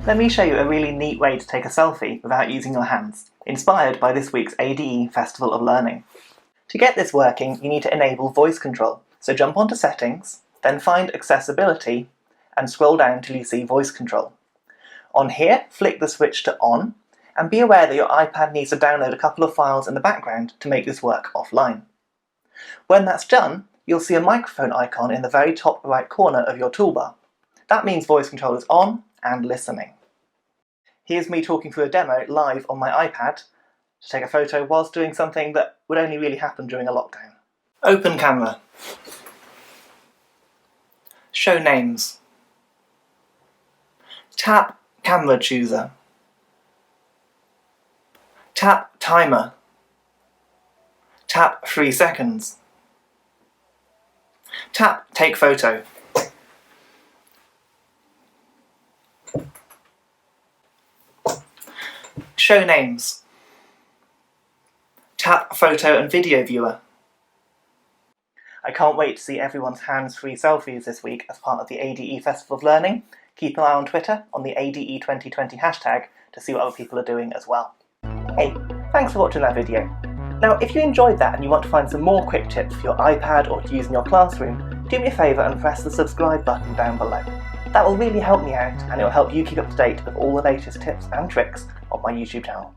Let me show you a really neat way to take a selfie without using your hands, inspired by this week's ADE Festival of Learning. To get this working, you need to enable voice control, so jump onto Settings, then find Accessibility, and scroll down till you see Voice Control. On here, flick the switch to On, and be aware that your iPad needs to download a couple of files in the background to make this work offline. When that's done, you'll see a microphone icon in the very top right corner of your toolbar. That means voice control is on and listening. Here's me talking through a demo live on my iPad to take a photo whilst doing something that would only really happen during a lockdown. Open camera. Show names. Tap camera chooser. Tap timer. Tap 3 seconds. Tap take photo. Show names. Tap photo and video viewer. I can't wait to see everyone's hands-free selfies this week as part of the ADE Festival of Learning. Keep an eye on Twitter on the ADE 2020 hashtag to see what other people are doing as well. Hey, thanks for watching that video. Now, if you enjoyed that and you want to find some more quick tips for your iPad or to use in your classroom, do me a favour and press the subscribe button down below. That will really help me out, and it will help you keep up to date with all the latest tips and tricks on my YouTube channel.